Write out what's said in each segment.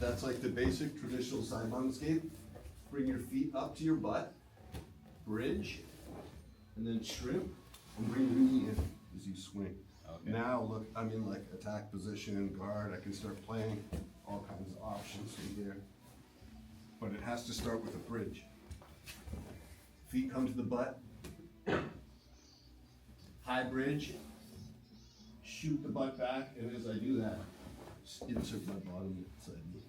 That's like the basic traditional side mount escape. Bring your feet up to your butt, bridge, and then shrimp, and bring your knee in as you swing. Okay. Now look, I'm in like attack position, guard. I can start playing all kinds of options from here. But it has to start with a bridge. Feet come to the butt. High bridge. Shoot the butt back, and as I do that, just insert my bottom inside me.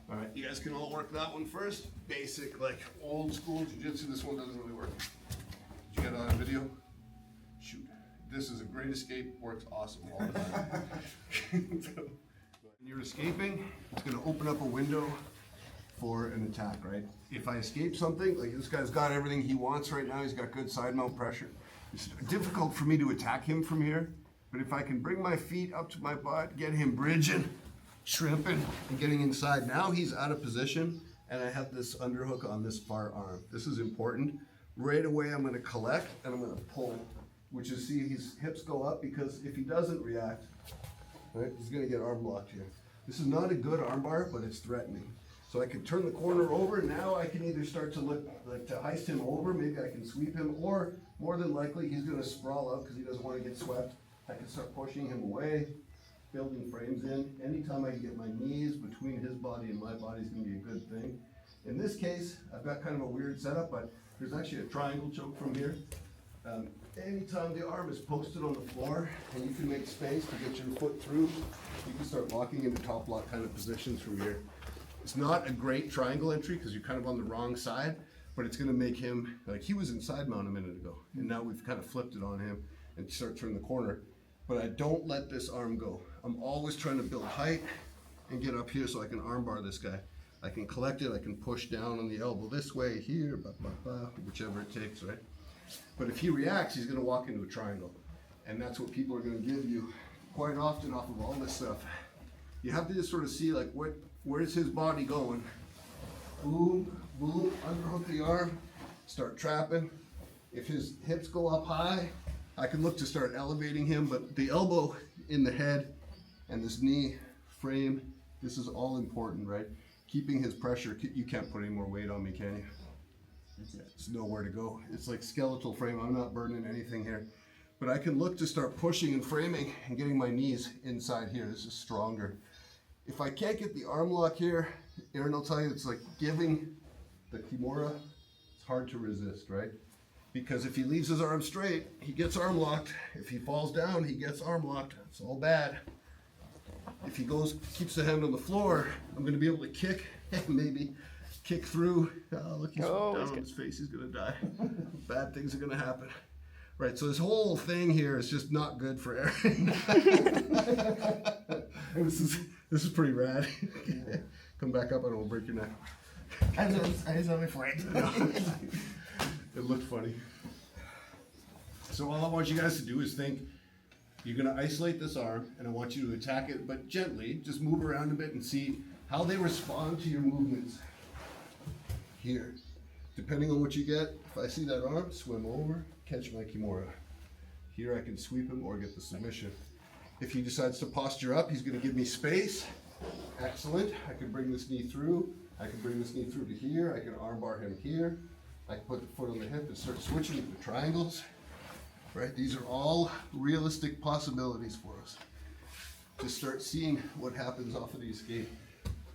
All right, you guys can all work that one first. Basic, like old school jiu-jitsu. This one doesn't really work. Did you get it on video? Shoot. This is a great escape, works awesome all the time. So, when you're escaping, it's gonna open up a window for an attack, right? If I escape something, like this guy's got everything he wants right now, he's got good side mount pressure. It's difficult for me to attack him from here, but if I can bring my feet up to my butt, get him bridging, shrimping, and getting inside. Now he's out of position, and I have this underhook on this far arm. This is important. Right away, I'm gonna collect, and I'm gonna pull, which is, see, his hips go up, because if he doesn't react, right, he's gonna get arm blocked here. This is not a good arm bar, but it's threatening. So I can turn the corner over, now I can either start to look, like to heist him over, maybe I can sweep him, or more than likely he's gonna sprawl out because he doesn't want to get swept. I can start pushing him away, building frames in. Anytime I can get my knees between his body and my body is gonna be a good thing. In this case, I've got kind of a weird setup, but there's actually a triangle choke from here. Anytime the arm is posted on the floor and you can make space to get your foot through, you can start locking into top lock kind of positions from here. It's not a great triangle entry because you're kind of on the wrong side, but it's gonna make him, like he was in side mount a minute ago, and now we've kind of flipped it on him and start turning the corner. But I don't let this arm go. I'm always trying to build height and get up here so I can arm bar this guy. I can collect it, I can push down on the elbow this way, here, whichever it takes, right? But if he reacts, he's gonna walk into a triangle. And that's what people are gonna give you quite often off of all this stuff. You have to just sort of see like where's his body going? Boom, boom, underhook the arm, start trapping. If his hips go up high, I can look to start elevating him, but the elbow in the head and this knee frame, this is all important, right? Keeping his pressure, you can't put any more weight on me, can you? It's nowhere to go. It's like skeletal frame. I'm not burning anything here. But I can look to start pushing and framing and getting my knees inside here. This is stronger. If I can't get the arm lock here, Aaron will tell you, it's like giving the Kimura, it's hard to resist, right? Because if he leaves his arm straight, he gets arm locked. If he falls down, he gets arm locked. It's all bad. If he keeps the hand on the floor, I'm gonna be able to kick, maybe kick through. Oh, look, he's down on his face, he's gonna die. Bad things are gonna happen. Right, so this whole thing here is just not good for Aaron. This is pretty rad. Come back up and I'll break your neck. I was only afraid. It looked funny. So all I want you guys to do is think, you're gonna isolate this arm and I want you to attack it, but gently, just move around a bit and see how they respond to your movements. Here, depending on what you get, if I see that arm, swim over, catch my Kimura. Here I can sweep him or get the submission. If he decides to posture up, he's gonna give me space. Excellent, I can bring this knee through. I can bring this knee through to here. I can armbar him here. I can put the foot on the hip and start switching to the triangles. Right, these are all realistic possibilities for us. Just start seeing what happens off of the escape.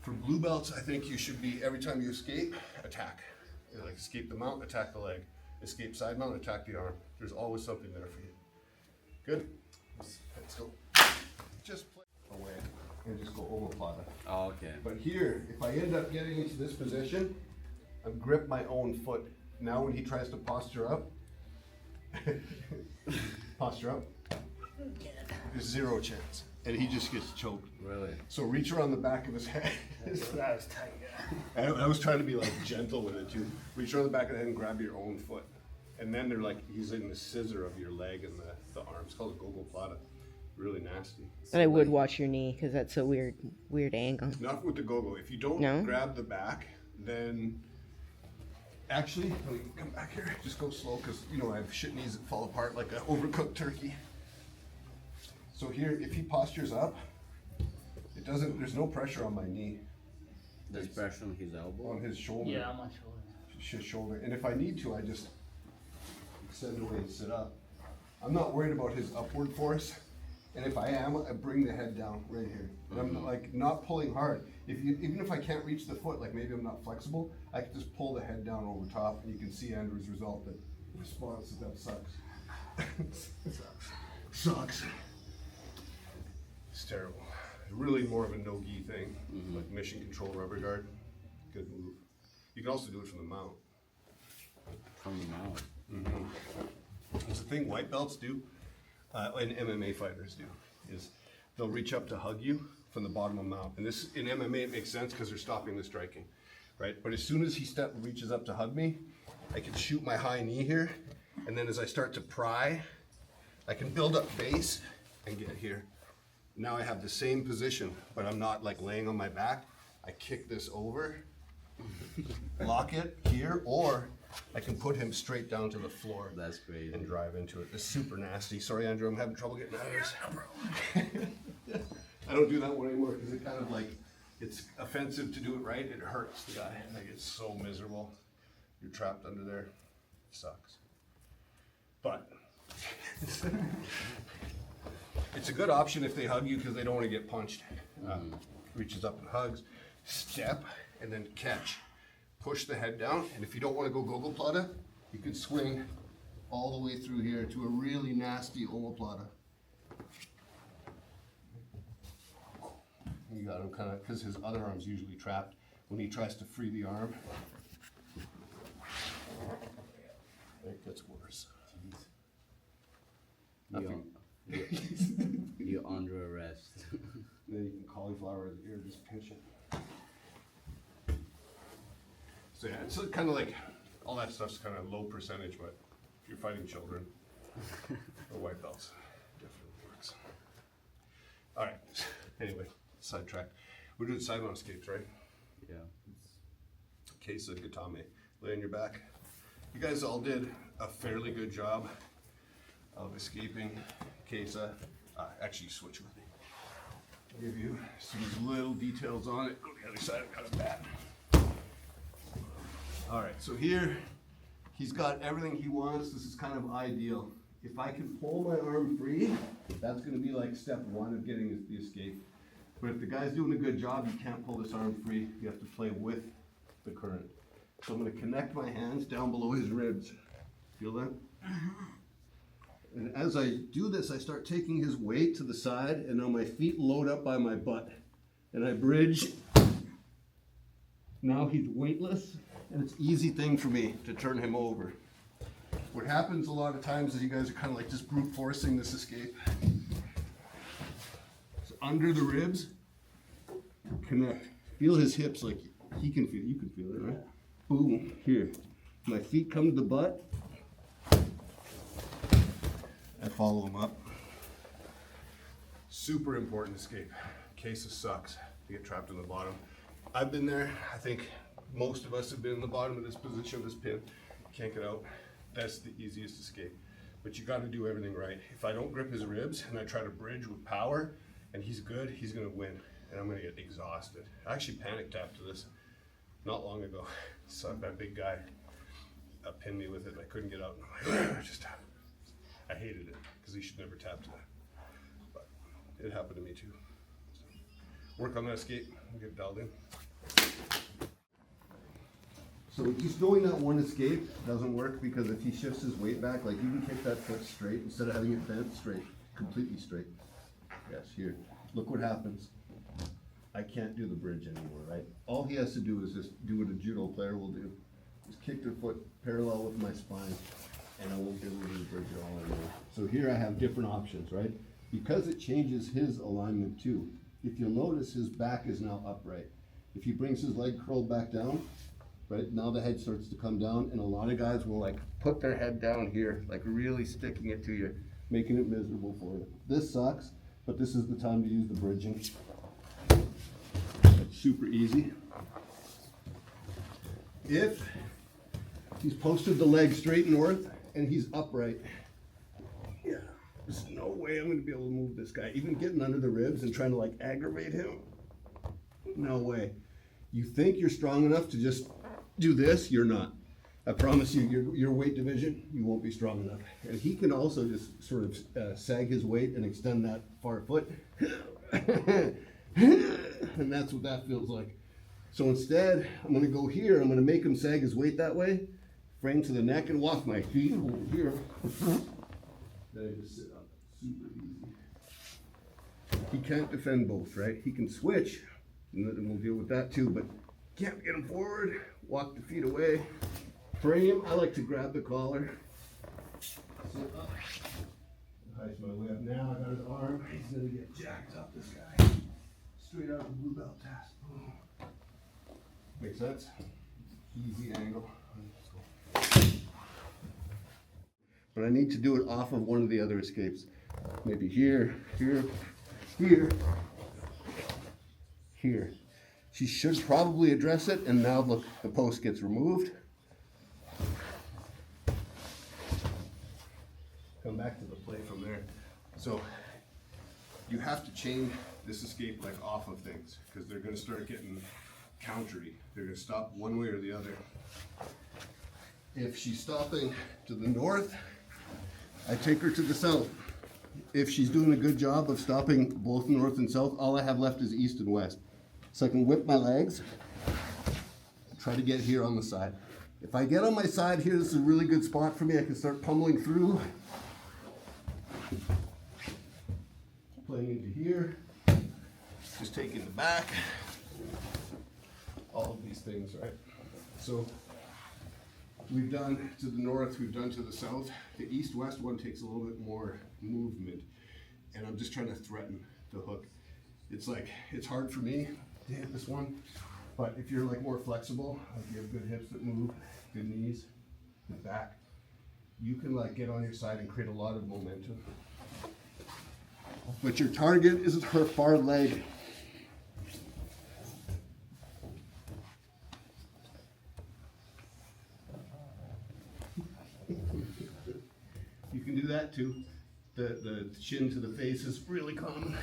For blue belts, I think you should be, every time you escape, attack. You know, like escape the mount, attack the leg. Escape side mount, attack the arm. There's always something there for you. Good? Let's go. Just play away and just go GoGo Plata. Oh, okay. But here, if I end up getting into this position, I grip my own foot. Now when he tries to posture up, there's zero chance. And he just gets choked. Really? So reach around the back of his head. That was tight, yeah. I was trying to be like gentle with it too. Reach around the back of the head and grab your own foot. And then they're like, he's in the scissor of your leg and the arm. It's called GoGo Plata. Really nasty. And I would watch your knee because that's a weird angle. Not with the go-go. If you don't grab the back, then actually, let me come back here. Just go slow because, you know, I have shit knees that fall apart like an overcooked turkey. So here, if he postures up, doesn't, there's no pressure on my knee, There's pressure on his elbow. on his shoulder. Yeah, I'm not sure. His shoulder, and if I need to, I just extend away and sit up. I'm not worried about his upward force, and if I am, I bring the head down right here. And I'm like not pulling hard. Even if I can't reach the foot, like maybe I'm not flexible, I can just pull the head down over top, and you can see Andrew's result. That response that sucks. Sucks. It's terrible. Really more of a no-gi thing, like mission control rubber guard. Good move. You can also do it from the mount. From the mouth. It's a thing white belts do, and MMA fighters do, is they'll reach up to hug you from the bottom of the mount. And this, in MMA, it makes sense because they're stopping the striking, right? But as soon as he reaches up to hug me, I can shoot my high knee here, and then as I start to pry, I can build up base and get here. Now I have the same position, but I'm not like laying on my back. I kick this over, lock it here, or I can put him straight down to the floor. That's crazy. And drive into it. It's super nasty. Sorry, Andrew, I'm having trouble getting out of this. I don't do that one anymore because it kind of like, it's offensive to do it right. It hurts the guy. Like it's so miserable. You're trapped under there. It sucks. But it's a good option if they hug you because they don't want to get punched. Reaches up and hugs, step, and then catch. Push the head down, and if you don't want to go GoGo Plata, you can swing all the way through here to a really nasty omoplata. You got him kind of, because his other arm's usually trapped. When he tries to free the arm, it gets worse. You're under arrest. Then you can cauliflower his ear, just pinch it. So yeah, it's kind of like, all that stuff's kind of low percentage, but if you're fighting children, or white belts, definitely works. All right, anyway, sidetrack. We're doing side mount escapes, right? Yeah. Kesa, Gatame, lay on your back. You guys all did a fairly good job of escaping Kesa. Actually, switch with me. I'll give you some little details on it. Go to the other side, I've got it bad. All right, so here, he's got everything he wants. This is kind of ideal. If I can pull my arm free, that's gonna be like step one of getting the escape. But if the guy's doing a good job, you can't pull this arm free. You have to play with the current. So I'm gonna connect my hands down below his ribs. Feel that? And as I do this, I start taking his weight to the side, and now my feet load up by my butt. And I bridge. Now he's weightless, and it's an easy thing for me to turn him over. What happens a lot of times is you guys are kind of like just brute forcing this escape. So under the ribs, connect. Feel his hips like he can feel, you can feel it, right? Boom, here. My feet come to the butt. I follow him up. Super important escape. Kesa sucks. You get trapped in the bottom. I've been there. I think most of us have been in the bottom of this position, this pin. Can't get out. That's the easiest escape. But you got to do everything right. If I don't grip his ribs and I try to bridge with power and he's good, he's going to win. And I'm going to get exhausted. I actually panic tapped to this not long ago. So that big guy pinned me with it and I couldn't get out. And I'm like, just tap. I hated it because he should never tap to that. But it happened to me too. So work on that escape and get it dialed in. So just doing that one escape doesn't work because if he shifts his weight back, like you can kick that foot straight instead of having it bent straight, completely straight. Yes, here. Look what happens. I can't do the bridge anymore, right? All he has to do is just do what a judo player will do. Just kick their foot parallel with my spine and I won't be able to do the bridge at all anymore. So here I have different options, right? Because it changes his alignment too. If you'll notice, his back is now upright. If he brings his leg curled back down, right, now the head starts to come down and a lot of guys will like put their head down here, like really sticking it to you, making it miserable for you. This sucks, but this is the time to use the bridging. It's super easy. If he's posted the leg straight north and he's upright, yeah, there's no way I'm gonna be able to move this guy. Even getting under the ribs and trying to like aggravate him, No way. You think you're strong enough to just do this, you're not. I promise you, your weight division, you won't be strong enough. And he can also just sort of sag his weight and extend that far foot. And that's what that feels like. So instead, I'm gonna go here, I'm gonna make him sag his weight that way, frame to the neck and walk my feet over here. Then I just sit up, super easy. He can't defend both, right? He can switch, and then we'll deal with that too, but can't get him forward, walk the feet away. Frame, I like to grab the collar, sit up, heights my way up now, I got his arm, he's gonna get jacked up, this guy. Straight out of the blue belt test. Make sense? Easy angle. But I need to do it off of one of the other escapes. Maybe here, here, here, here. She should probably address it, and now look, the post gets removed. Come back to the play from there. So you have to chain this escape like off of things, because they're gonna start getting countery. They're gonna stop one way or the other. If she's stopping to the north, I take her to the south. If she's doing a good job of stopping both north and south, all I have left is east and west. So I can whip my legs, try to get here on the side. If I get on my side here, this is a really good spot for me. I can start pummeling through. Playing into here, just taking the back. All of these things, right? So we've done to the north, we've done to the south. The east-west one takes a little bit more movement, and I'm just trying to threaten the hook. It's like, it's hard for me to hit this one, but if you're like more flexible, like you have good hips that move, good knees, and back, you can like get on your side and create a lot of momentum. But your target is her far leg. You can do that too. The chin to the face is really common.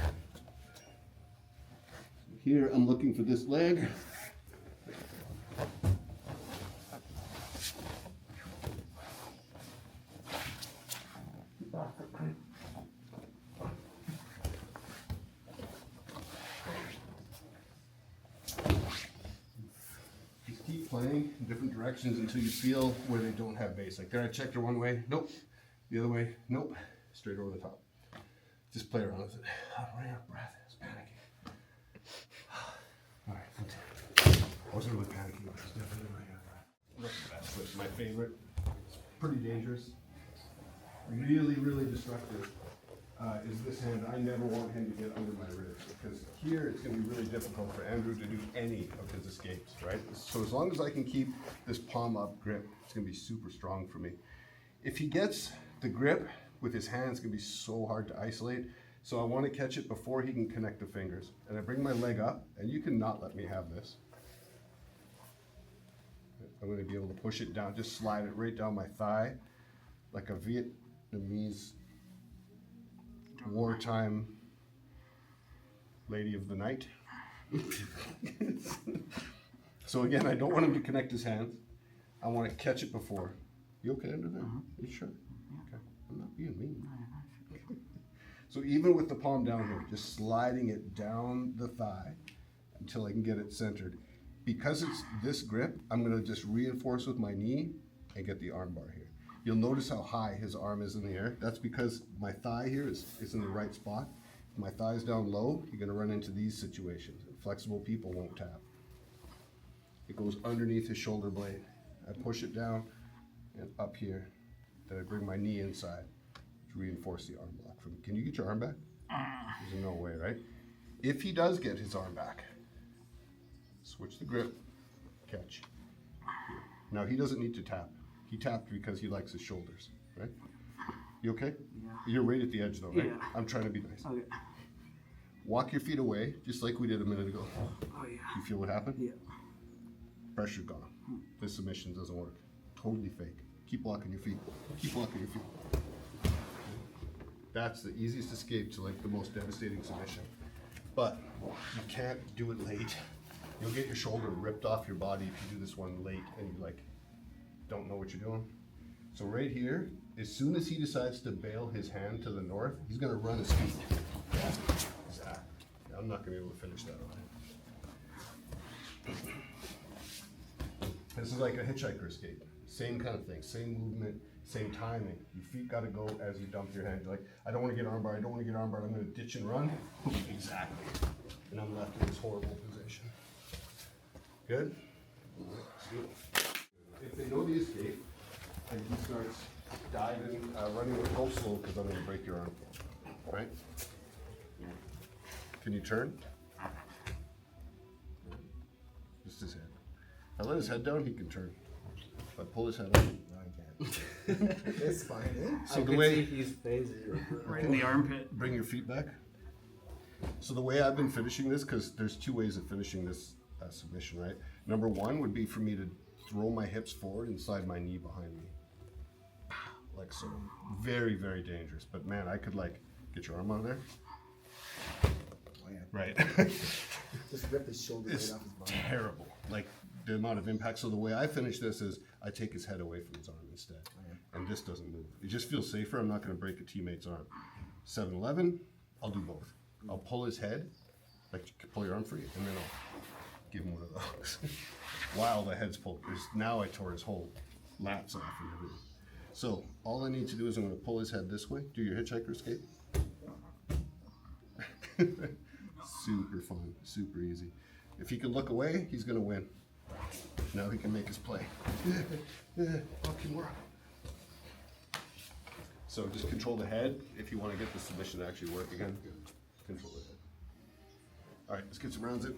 Here I'm looking for this leg. Just keep playing in different directions until you feel where they don't have base. Like there, I checked her one way, nope. The other way, nope. Straight over the top. Just play around with it. I'm running out of breath. It's panicking. All right, I wasn't really panicking, but I was definitely running out of breath. That's what's my favorite. It's pretty dangerous. Really, really destructive. Is this hand. I never want him to get under my ribs, because here it's going to be really difficult for Andrew to do any of his escapes, right? So as long as I can keep this palm up grip, it's going to be super strong for me. If he gets the grip with his hands, it's going to be so hard to isolate. So I want to catch it before he can connect the fingers. And I bring my leg up, and you cannot let me have this. I'm going to be able to push it down, just slide it right down my thigh, like a Vietnamese wartime lady of the night. So again, I don't want him to connect his hands. I want to catch it before. You okay under there? You sure? Okay. I'm not being mean. So even with the palm down here, just sliding it down the thigh until I can get it centered. Because it's this grip, I'm going to just reinforce with my knee and get the armbar here. You'll notice how high his arm is in the air. That's because my thigh here is in the right spot. If my thigh's down low, you're going to run into these situations. Flexible people won't tap. It goes underneath his shoulder blade. I push it down and up here. Then I bring my knee inside to reinforce the arm block. Can you get your arm back? There's no way, right? If he does get his arm back, switch the grip, catch. Now he doesn't need to tap. He tapped because he likes his shoulders, right? You okay? Yeah. You're right at the edge though, right? Yeah. I'm trying to be nice. Okay. Walk your feet away, just like we did a minute ago. Oh yeah. You feel what happened? Yeah. Pressure gone. This submission doesn't work. Totally fake. Keep walking your feet. Keep walking your feet. That's the easiest escape to like the most devastating submission. But You can't do it late. You'll get your shoulder ripped off your body if you do this one late and you like don't know what you're doing. So right here, as soon as he decides to bail his hand to the north, he's gonna run his feet. Yeah, exactly. I'm not gonna be able to finish that on him. This is like a hitchhiker escape. Same kind of thing, same movement, same timing. Your feet gotta go as you dump your hand. You're like, I don't wanna get armbar, I don't wanna get armbar, I'm gonna ditch and run. Exactly. And I'm left in this horrible position. Good? If they know the escape, and he starts diving, running, go slow because I'm gonna break your arm. Right? Can you turn? Just his head. If I let his head down, he can turn. If I pull his head up, No, I can't. It's fine, eh? so the way he's phasing. Right in the armpit. bring your feet back. So the way I've been finishing this, because there's two ways of finishing this submission, right? Number one would be for me to throw my hips forward and slide my knee behind me. Like so. Very, very dangerous. But man, I could like get your arm out of there. Oh, yeah. Right. Just rip his shoulder It's right off his body. terrible. Like the amount of impact. So the way I finish this is I take his head away from his arm instead. And this doesn't move. It just feels safer. I'm not going to break a teammate's arm. 7-Eleven, I'll do both. I'll pull his head, like pull your arm free, and then I'll give him one of those. While the head's pulled. Because now I tore his whole lats off and everything. So all I need to do is I'm going to pull his head this way. Do your hitchhiker escape. Super fun, super easy. If he can look away, he's going to win. Now he can make his play. Fucking work. So just control the head if you want to get the submission to actually work again. Control the head. All right, let's get some rounds in.